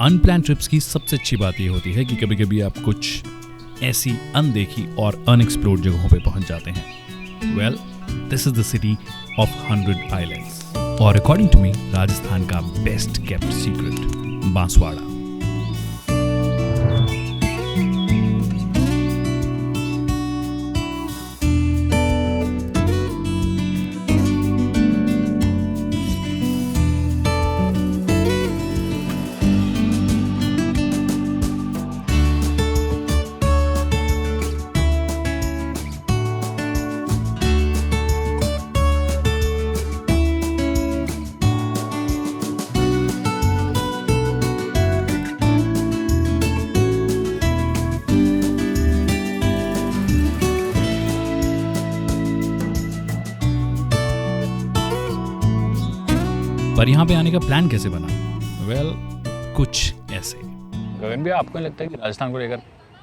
Unplanned trips की सबसे अच्छी बात ये होती है कि कभी कभी आप कुछ ऐसी अनदेखी और अनएक्सप्लोर्ड जगहों पे पहुंच जाते हैं। Well, this is the city of 100 islands और अकॉर्डिंग टू मी राजस्थान का बेस्ट केप्ट सीक्रेट बांसवाड़ा। पर यहाँ पे आने का प्लान कैसे बना? वेल, कुछ ऐसे। गगन भैया, आपको नहीं लगता है कि राजस्थान को लेकर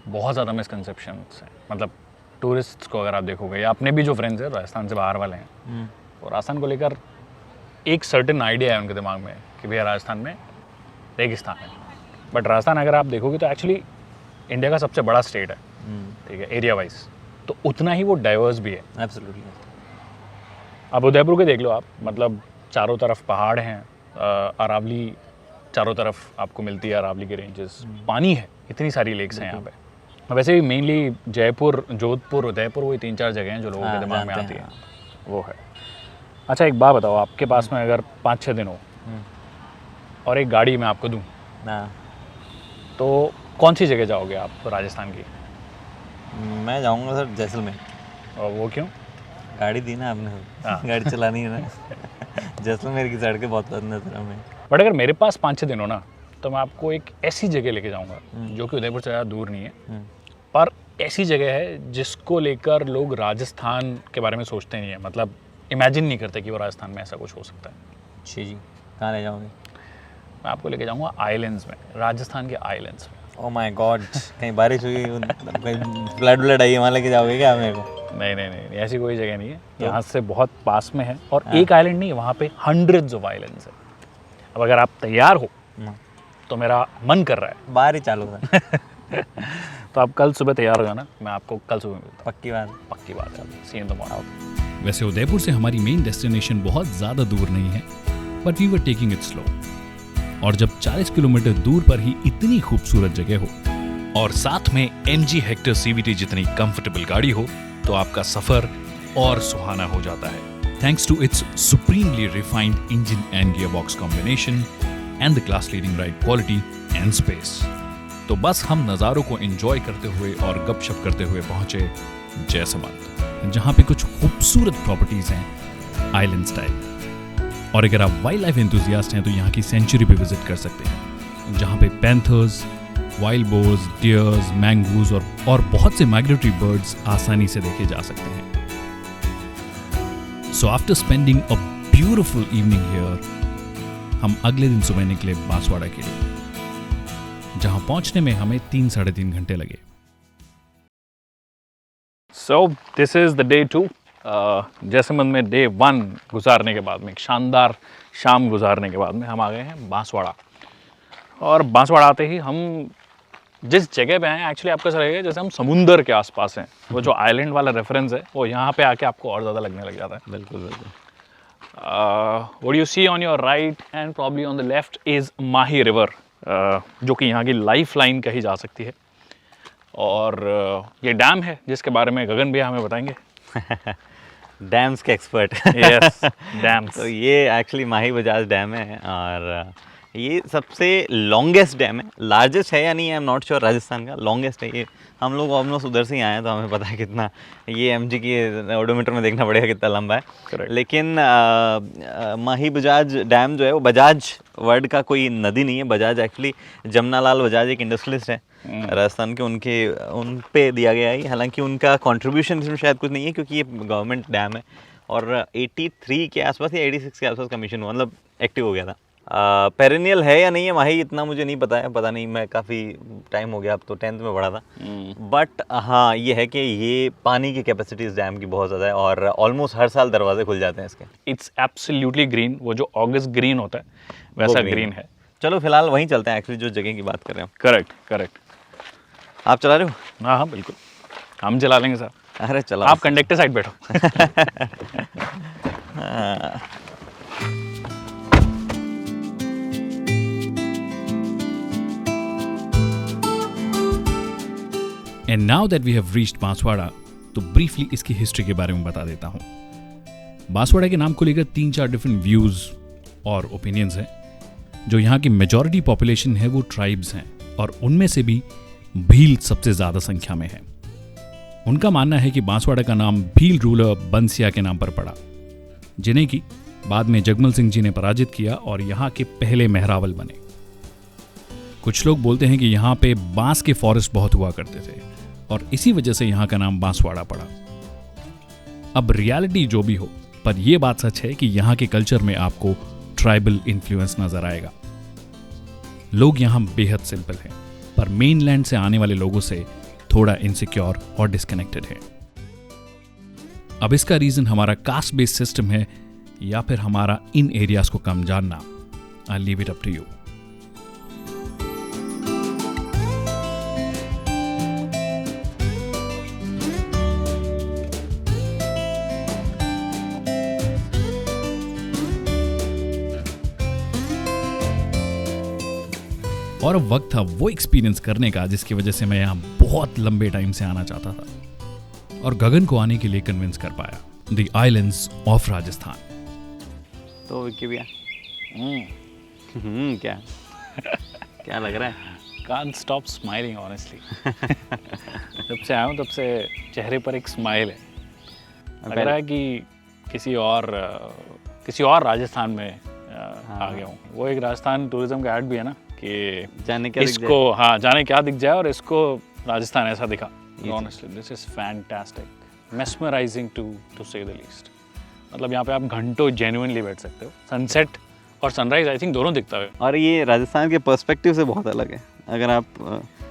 बहुत ज़्यादा मिसकंसेप्शंस हैं? मतलब टूरिस्ट्स को अगर आप देखोगे या अपने भी जो फ्रेंड्स हैं राजस्थान से बाहर वाले हैं, तो राजस्थान को लेकर एक सर्टेन आइडिया है उनके दिमाग में कि भैया राजस्थान में रेगिस्तान है। बट राजस्थान अगर आप देखोगे तो एक्चुअली इंडिया का सबसे बड़ा स्टेट है, ठीक है, एरिया वाइज, तो उतना ही वो डाइवर्स भी है। एब्सोल्युटली। अब उदयपुर के देख लो आप, मतलब चारों तरफ पहाड़ हैं, अरावली चारों तरफ आपको मिलती है, अरावली के रेंजेस, पानी है, इतनी सारी लेक्स हैं यहाँ पे। वैसे भी मेनली जयपुर, जोधपुर, उदयपुर, वही 3-4 जगह हैं जो लोगों के दिमाग में आती है, वो है। अच्छा, एक बात बताओ, आपके पास में अगर 5-6 दिन हो और एक गाड़ी मैं आपको दूँ, तो कौन सी जगह जाओगे आप राजस्थान की? मैं जाऊँगा सर जैसलमेर। और वो क्यों? गाड़ी दी ना आपने, गाड़ी चलानी है ना। जैसलमेर की सड़कें बहुत पसंद है सर हमें। बट अगर मेरे पास 5-6 दिन हो ना, तो मैं आपको एक ऐसी जगह लेके जाऊंगा जो कि उदयपुर से ज़्यादा दूर नहीं है, पर ऐसी जगह है जिसको लेकर लोग राजस्थान के बारे में सोचते नहीं है, मतलब इमेजिन नहीं करते कि वो राजस्थान में ऐसा कुछ हो सकता है। जी, कहाँ ले जाओगे? मैं आपको लेके जाऊंगा आइलैंड्स में, राजस्थान के आइलैंड्स में। ओह माय गॉड, कहीं बारिश हुई, कहीं फ्लड आई, वहाँ लेके जाओगे क्या मेरे को? नहीं, ऐसी कोई जगह नहीं है, यहाँ से बहुत पास में है, और एक आइलैंड नहीं है, वहाँ पे हंड्रेड्स ऑफ आइलैंड्स है। अब अगर आप तैयार हो तो मेरा मन कर रहा है, बाहर ही चालू था। तो आप कल सुबह तैयार हो जाना, मैं आपको कल सुबह मिलता हूँ। पक्की बात है। सी इन द मॉर्निंग। वैसे उदयपुर से हमारी मेन डेस्टिनेशन बहुत ज़्यादा दूर नहीं है, but we were taking it slow. और जब 40 किलोमीटर दूर पर ही इतनी खूबसूरत जगह हो और साथ में MG हेक्टर CVT जितनी कंफर्टेबल गाड़ी हो, तो आपका सफर और सुहाना हो जाता है, thanks to its supremely refined engine and gearbox combination and the class leading ride quality and space. तो बस हम नज़ारों को एंजॉय करते हुए और गपशप करते हुए पहुंचे जैसलमेर, जहां पे कुछ खूबसूरत प्रॉपर्टीज हैं आइलैंड स्टाइल। और अगर आप वाइल्ड लाइफ एंथुजियास्ट हैं तो यहाँ की सेंचुरी पे विजिट कर सकते हैं, जहाँ पे panthers, wild boars, dears, mongoose और बहुत से माइग्रेटरी बर्ड्स आसानी से देखे जा सकते हैं। So after spending a beautiful evening here, हम अगले दिन सुबह निकले बांसवाड़ा के लिए, जहाँ पहुँचने में हमें 3-3.5 घंटे लगे। So this is the day 2। Jaisalmer में डे 1 गुजारने के बाद में, एक शानदार शाम गुजारने के बाद में, हम आ गए हैं बांसवाड़ा। और बांसवाड़ा आते ही हम जिस जगह पे हैं, एक्चुअली आपको ऐसा लगेगा जैसे हम समुंदर के आसपास हैं। वो जो आइलैंड वाला रेफरेंस है, वो यहाँ पे आके आपको और ज़्यादा लगने लग जाता है। बिल्कुल। What you see on your right and probably on the left is Mahi river, जो कि यहाँ की लाइफ लाइन कही जा सकती है। और ये डैम है जिसके बारे में गगन भैया हमें बताएंगे। डैम्स के एक्सपर्ट। Yes, dams. तो ये एक्चुअली माही बजाज डैम है, और ये सबसे लॉन्गेस्ट डैम है। लार्जेस्ट है या नहीं, I am not sure. Rajasthan का लॉन्गेस्ट है ये। हम लोग ऑलमोस्ट उधर से ही आए हैं, तो हमें पता है कितना ये MG की ओडोमीटर में देखना पड़ेगा कितना लंबा है। Correct. लेकिन माही बजाज डैम जो है, वो बजाज वर्ड का कोई नदी नहीं है। बजाज एक्चुअली जमनालाल बजाज एक इंडस्ट्रियलिस्ट है राजस्थान के, उन पे दिया गया है। हालांकि उनका कंट्रीब्यूशन इसमें शायद कुछ नहीं है, क्योंकि ये गवर्नमेंट डैम है, और 83 के आसपास या 86 के आसपास कमीशन हुआ, मतलब एक्टिव हो गया था। पेरिनियल है या नहीं है माही, इतना मुझे नहीं पता है, पता नहीं, मैं काफ़ी टाइम हो गया, अब तो 10th में पढ़ा था। बट हाँ, ये है कि ये पानी की कैपेसिटी इस डैम की बहुत ज़्यादा है, और ऑलमोस्ट हर साल दरवाजे खुल जाते हैं इसके। इट्स एब्सोल्युटली ग्रीन, वो जो ऑगस्ट ग्रीन होता है वैसा ग्रीन है। चलो फिलहाल वहीं चलते हैं एक्चुअली जो जगह की बात कर रहे हैं करेक्ट करेक्ट। आप चला रहे हो? हाँ हाँ बिल्कुल, हम चला लेंगे सर। अरे चलो आप कंडक्टर साइड बैठो। And now that we have reached Banswara, तो ब्रीफली इसकी हिस्ट्री के बारे में बता देता हूँ। बांसवाड़ा के नाम को लेकर 3-4 डिफरेंट व्यूज़ और ओपिनियंस हैं। जो यहाँ की मेजॉरिटी पॉपुलेशन है वो ट्राइब्स हैं, और उनमें से भी भील सबसे ज़्यादा संख्या में है। उनका मानना है कि बांसवाड़ा का नाम भील रूलर बंसिया के नाम पर पड़ा, जिन्हें कि बाद में जगमल सिंह जी ने पराजित किया और यहाँ के पहले मेहरावल बने। कुछ लोग बोलते हैं कि यहाँ पे बांस के फॉरेस्ट बहुत हुआ करते थे और इसी वजह से यहाँ का नाम बांसवाड़ा पड़ा। अब रियलिटी जो भी हो, पर यह बात सच है कि यहाँ के कल्चर में आपको ट्राइबल इन्फ्लुएंस नजर आएगा। लोग यहाँ बेहद सिंपल हैं, पर मेनलैंड से आने वाले लोगों से थोड़ा इनसिक्योर और डिस्कनेक्टेड है। अब इसका रीजन हमारा कास्ट बेस्ड सिस्टम है या फिर हमारा इन एरियाज को कम जानना। I leave it up to you. और अब वक्त था वो एक्सपीरियंस करने का जिसकी वजह से मैं यहाँ बहुत लंबे टाइम से आना चाहता था और गगन को आने के लिए कन्विंस कर पाया। The islands of Rajasthan. तो विक्की भैया क्या क्या लग रहा है? Can't stop smiling honestly। जब से आया हूँ तब से चेहरे पर एक स्माइल है। लग रहा है कि किसी और राजस्थान में आ गया हूँ। वो एक राजस्थान टूरिज्म का ऐड भी है ना कि जाने क्या इसको जाने क्या दिख जाए और इसको राजस्थान ऐसा दिखा। Honestly, this is fantastic, mesmerizing to say the least। मतलब यहाँ पे आप घंटों genuinely बैठ सकते हो। सनसेट और सनराइज आई थिंक दोनों दिखता है। और ये राजस्थान के पर्सपेक्टिव से बहुत अलग है। अगर आप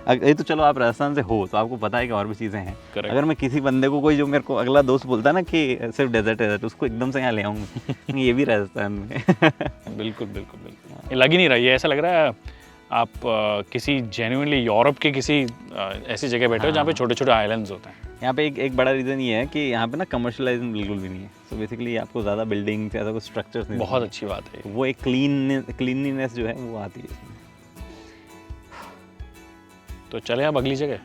ये तो चलो आप राजस्थान से हो तो आपको पता है कि और भी चीज़ें हैं। Correct। अगर मैं किसी बंदे को कोई जो मेरे को अगला दोस्त बोलता है ना कि सिर्फ डेजर्ट उसको एकदम से यहाँ ले आऊँगा ये भी राजस्थान में। बिल्कुल बिल्कुल बिल्कुल, ये लग ही नहीं रहा है। ऐसा लग रहा है आप किसी जेन्युइनली यूरोप के किसी ऐसी जगह बैठे हो जहाँ पे छोटे छोटे आइलैंड्स होते हैं। यहाँ पे एक बड़ा रीज़न ये है कि यहाँ पे ना कमर्शलाइजेशन बिल्कुल भी नहीं है। सो बेसिकली आपको ज़्यादा बिल्डिंग्स ऐसा कुछ स्ट्रक्चर्स नहीं। बहुत अच्छी बात है। वो एक क्लीनलीनेस जो है वो आती है इसमें। तो चले अब अगली जगह।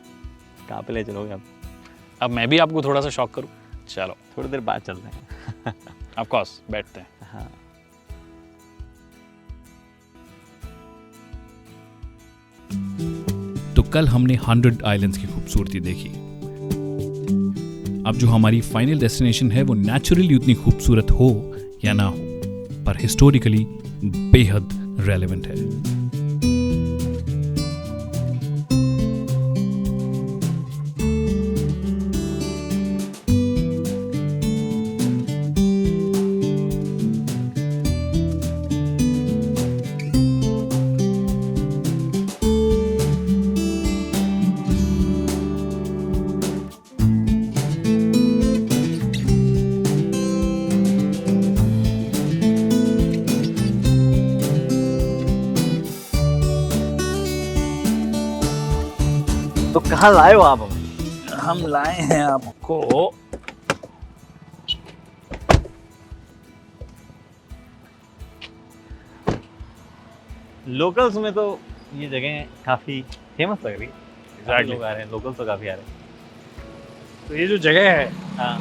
कहाँ पे ले चलोगे आप? अब मैं भी आपको थोड़ा सा शॉक करूँ? चलो थोड़ी देर बाद चलते हैं। ऑफ कोर्स, बैठते हैं। हाँ तो कल हमने 100 आइलैंड्स की खूबसूरती देखी। अब जो हमारी फाइनल डेस्टिनेशन है वो नेचुरली उतनी खूबसूरत हो या ना हो, पर हिस्टोरिकली बेहद रेलेवेंट है। तो कहाँ लाए हो आप? हम लाए हैं आपको लोकल्स में तो ये जगह काफ़ी फेमस लग रही है। Exactly। लोग आ रहे हैं, लोकल्स तो काफ़ी आ रहे हैं। तो ये जो जगह है हाँ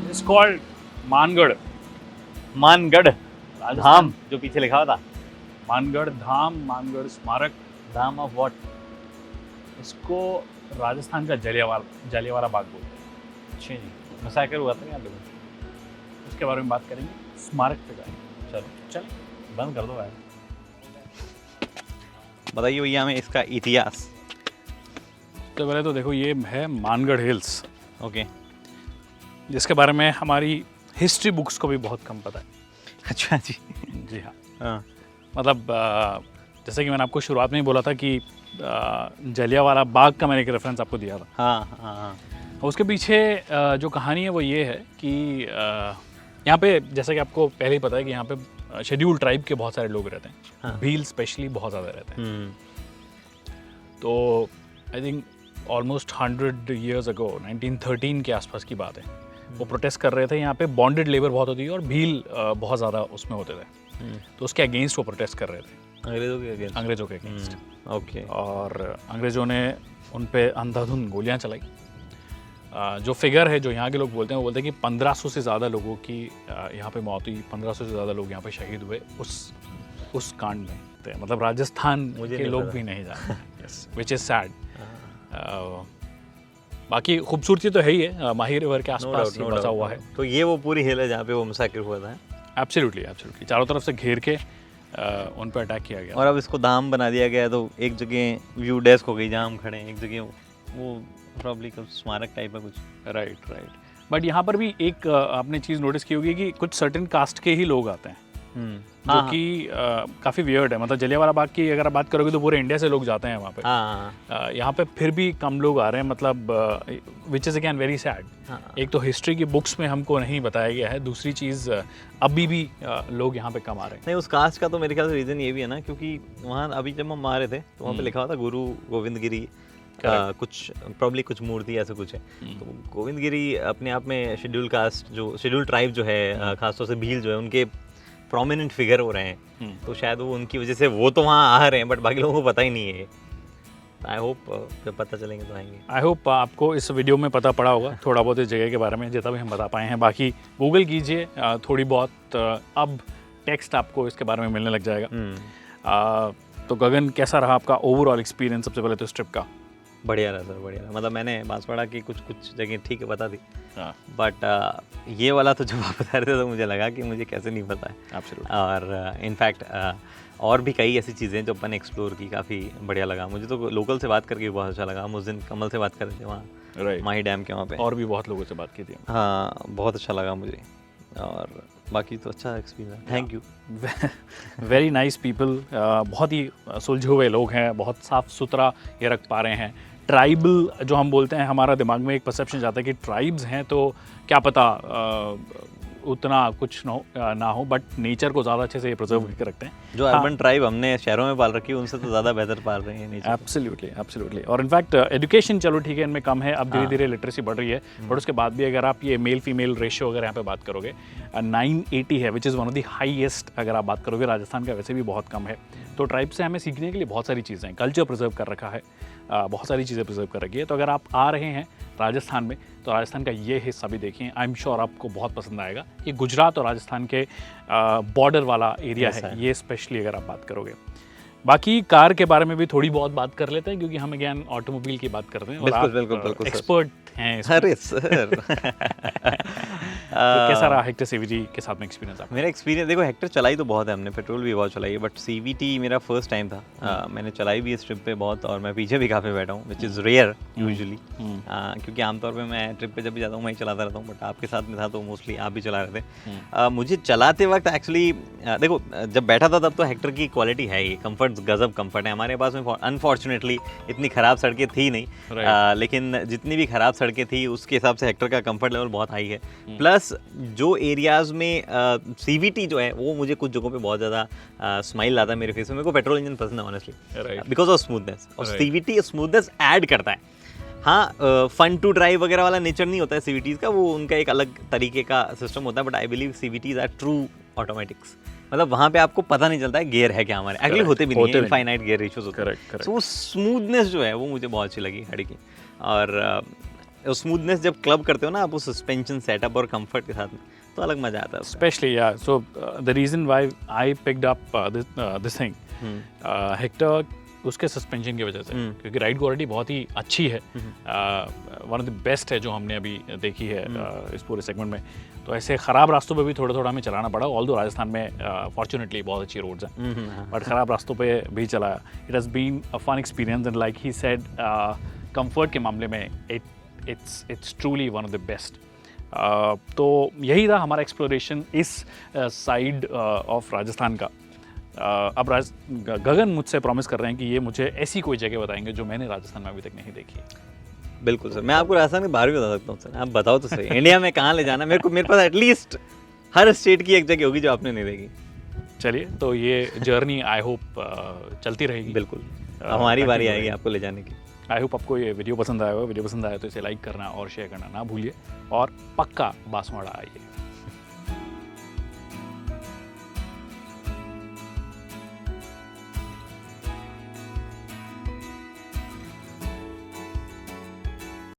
इट्स कॉल्ड मानगढ़। मानगढ़ धाम जो पीछे लिखा हुआ था। मानगढ़ धाम, मानगढ़ स्मारक। धाम ऑफ व्हाट? इसको राजस्थान का जलियांवाला बाग बोलते हैं। अच्छा जी, मसाकर हुआ था यहाँ पे। उसके बारे में बात करेंगे, स्मारक पे जाएंगे। चलो चलें। बंद कर दो यार। बताइए भैया हमें इसका इतिहास। तो पहले तो देखो ये है मानगढ़ हिल्स, ओके। जिसके बारे में हमारी हिस्ट्री बुक्स को भी बहुत कम पता है। अच्छा जी। जी हाँ। हाँ मतलब जैसे कि मैंने आपको शुरुआत में ही बोला था कि जलियांवाला बाग का मैंने एक रेफरेंस आपको दिया था। हाँ हाँ हाँ। उसके पीछे जो कहानी है वो ये है कि यहाँ पे जैसा कि आपको पहले ही पता है कि यहाँ पे शेड्यूल ट्राइब के बहुत सारे लोग रहते हैं, हाँ। भील स्पेशली बहुत ज़्यादा रहते हैं। तो I think almost 100 years ago 1913 के आसपास की बात है, वो प्रोटेस्ट कर रहे थे। यहाँ पे बॉन्डेड लेबर बहुत होती है और भील बहुत ज़्यादा उसमें होते थे, तो उसके अगेंस्ट वो प्रोटेस्ट कर रहे थे, अंग्रेज़ों के अगेंस्ट। ओके। और अंग्रेज़ों ने उन पे अंधाधुंध गोलियाँ चलाई। जो फिगर है जो यहाँ के लोग बोलते हैं, वो बोलते हैं कि 1500 से ज़्यादा लोगों की यहाँ पे मौत हुई, 1500 से ज़्यादा लोग यहाँ पे शहीद हुए उस कांड में। तो मतलब राजस्थान के लोग भी नहीं जानते, विच इज़ सैड। बाकी खूबसूरती तो है ही है, माही रिवर के आसपास ये बसा हुआ है। तो ये वो पूरी हिल है जहाँ पे वो मसाकिर हुआ था। एब्सोल्युटली, चारों तरफ से घेर के उन पर अटैक किया गया। और अब इसको धाम बना दिया गया है, तो एक जगह व्यू डेस्क हो गई जहाँ हम खड़े हैं, एक जगह वो प्रॉब्ली कुछ स्मारक टाइप है कुछ। राइट। बट यहाँ पर भी एक आपने चीज़ नोटिस की होगी कि कुछ सर्टेन कास्ट के ही लोग आते हैं, जो कि काफ़ी वियर्ड है। मतलब जलियांवाला बाग की अगर आप बात करोगे तो पूरे इंडिया से लोग जाते हैं वहाँ पे। यहाँ पे फिर भी कम लोग आ रहे हैं, मतलब which is again very sad. एक तो हिस्ट्री की बुक्स में हमको नहीं बताया गया है, दूसरी चीज़ अभी भी लोग यहाँ पे कम आ रहे हैं। नहीं, उस कास्ट का तो मेरे ख्याल से रीज़न ये भी है ना, क्योंकि वहाँ अभी जब हम आ रहे थे तो वहाँ पे लिखा हुआ था गुरु गोविंद गिरी, कुछ प्रॉब्ली कुछ मूर्ति ऐसा कुछ है। तो गोविंद गिरी अपने आप में शेड्यूल कास्ट, जो शेड्यूल ट्राइब जो है, खासतौर से भील जो है, उनके प्रोमिनेंट फिगर हो रहे हैं। तो शायद वो उनकी वजह से वो तो वहाँ आ रहे हैं, बट बाकी लोगों को पता ही नहीं है। आई होप जब पता चलेंगे तो आएंगे। आई होप आपको इस वीडियो में पता पड़ा होगा थोड़ा बहुत इस जगह के बारे में, जितना भी हम बता पाए हैं। बाकी गूगल कीजिए थोड़ी बहुत, अब टेक्स्ट आपको इसके बारे में मिलने लग जाएगा। तो गगन, कैसा रहा आपका ओवरऑल एक्सपीरियंस सबसे पहले तो इस ट्रिप का? बढ़िया रहा सर, बढ़िया रहा। मतलब मैंने बांसवाड़ा की कुछ जगह ठीक है पता थी, बट ये वाला तो जब आप बता रहे थे तो मुझे लगा कि मुझे कैसे नहीं पता है। Absolutely. और इनफैक्ट और भी कई ऐसी चीज़ें जो अपन एक्सप्लोर की, काफ़ी बढ़िया लगा मुझे। तो लोकल से बात करके बहुत अच्छा लगा। हम उस दिन कमल से बात कर रहे थे वहाँ माही डैम के वहाँ पे, और भी बहुत लोगों से बात की थी। हाँ, बहुत अच्छा लगा मुझे। और बाकी तो अच्छा experience, thank you. Very nice people, बहुत ही सुलझे हुए लोग हैं, बहुत साफ़ सुथरा ये रख पा रहे हैं। ट्राइबल जो हम बोलते हैं, हमारा दिमाग में एक परसेप्शन जाता है कि ट्राइब्स हैं तो क्या पता उतना कुछ ना हो, बट नेचर को ज़्यादा अच्छे से प्रिजर्व करके रखते हैं। जो अर्बन ट्राइब हमने शहरों में पाल रखी है, उनसे तो ज़्यादा बेहतर पाल रहे हैं नेचर। एब्सोल्युटली। और इनफैक्ट एजुकेशन चलो ठीक है इनमें कम है, अब धीरे धीरे लिटरेसी बढ़ रही है, बट उसके बाद भी अगर आप ये मेल फीमेल रेशियो अगर यहाँ पे बात करोगे 980 है, which is one of the highest. अगर आप बात करोगे राजस्थान का वैसे भी बहुत कम है। तो ट्राइब से हमें सीखने के लिए बहुत सारी चीज़ें हैं, कल्चर प्रिजर्व कर रखा है, बहुत सारी चीज़ें प्रिजर्व कर रखी है। तो अगर आप आ रहे हैं राजस्थान में तो राजस्थान का ये हिस्सा भी देखिए, आई एम श्योर आपको बहुत पसंद आएगा। ये गुजरात और राजस्थान के बॉर्डर वाला एरिया है ये, स्पेशली अगर आप बात करोगे। बाकी कार के बारे में भी थोड़ी बहुत बात कर लेते हैं, क्योंकि हम अगेन ऑटोमोबाइल की बात करते हैं और आप एक्सपर्ट हैं। अरे सर तो कैसा रहा हेक्टर सीवीटी के साथ में एक्सपीरियंस आपका? मेरा एक्सपीरियंस, देखो हेक्टर चलाई तो बहुत है हमने, पेट्रोल भी बहुत चलाई है, बट सीवीटी मेरा फर्स्ट टाइम था। मैंने चलाई भी इस ट्रिप पे बहुत, और मैं पीछे भी काफ़ी बैठा हूँ, विच इज़ रेयर यूजुअली, क्योंकि आमतौर पे मैं ट्रिप पे जब भी जाता हूँ मैं ही चलाता रहता हूँ, बट आपके साथ में था तो मोस्टली आप भी चला रहे थे। मुझे चलाते वक्त एक्चुअली देखो, जब बैठा था तब तो हेक्टर की क्वालिटी है ही, कम्फर्ट गजब कम्फर्ट है। हमारे पास में अनफॉर्चुनेटली इतनी ख़राब सड़कें थी नहीं, लेकिन जितनी भी ख़राब सड़कें थी उसके हिसाब से हेक्टर का कम्फर्ट लेवल बहुत हाई है। प्लस जो एरियाज़ में सीवीटी जो है वो मुझे कुछ जगहों पे बहुत ज़्यादा स्माइल लाता है मेरे फेस में। मेरे को पेट्रोल इंजन पसंद है ऑनेस्टली, बिकॉज ऑफ स्मूथनेस, और सीवीटी स्मूथनेस ऐड करता है। हाँ, फन टू ड्राइव वगैरह वाला नेचर नहीं होता है सीवीटीज़ का, वो उनका एक अलग तरीके का सिस्टम होता है, but I believe CVTs are true automatics. मतलब वहाँ पे आपको पता नहीं चलता है गियर है क्या हमारे, एक्चुअली होते भी नहीं है, इनफाइनाइट गियर रेशियोज होते हैं। तो वो स्मूथनेस जो है वो मुझे बहुत अच्छी लगी गाड़ी की। और स्मूथनेस जब क्लब करते हो ना आप उस सस्पेंशन सेटअप और कंफर्ट के साथ में, तो अलग मजा आता है। स्पेशली या so the reason why I picked up this thing Hector, उसके सस्पेंशन की वजह से, क्योंकि राइड क्वालिटी बहुत ही अच्छी है, वन ऑफ द बेस्ट है जो हमने अभी देखी है इस पूरे सेगमेंट में। तो ऐसे ख़राब रास्तों पे भी थोड़ा थोड़ा हमें चलाना पड़ा, ऑल्दो राजस्थान में फॉर्चुनेटली बहुत अच्छी रोड्स हैं, बट ख़राब रास्तों पे भी चलाया। It has been a fun experience, and like he said comfort के मामले में it's truly one of the best. तो यही था हमारा एक्सप्लोरेशन इस साइड ऑफ राजस्थान का। अब गगन मुझसे प्रॉमिस कर रहे हैं कि ये मुझे ऐसी कोई जगह बताएंगे जो मैंने राजस्थान में अभी तक नहीं देखी। बिल्कुल सर, मैं आपको राजस्थान के बाहर भी बता सकता हूँ सर, आप बताओ तो सही। इंडिया में कहाँ ले जाना मेरे पास एटलीस्ट हर स्टेट की एक जगह होगी जो आपने नहीं देखी। चलिए, तो ये जर्नी आई होप चलती रहेगी। बिल्कुल, हमारी बारी आएगी आपको ले जाने की। आई होप आपको ये वीडियो पसंद आया होगा। वीडियो पसंद आया तो इसे लाइक करना और शेयर करना ना भूलिए, और पक्का बांसवाड़ा आइए।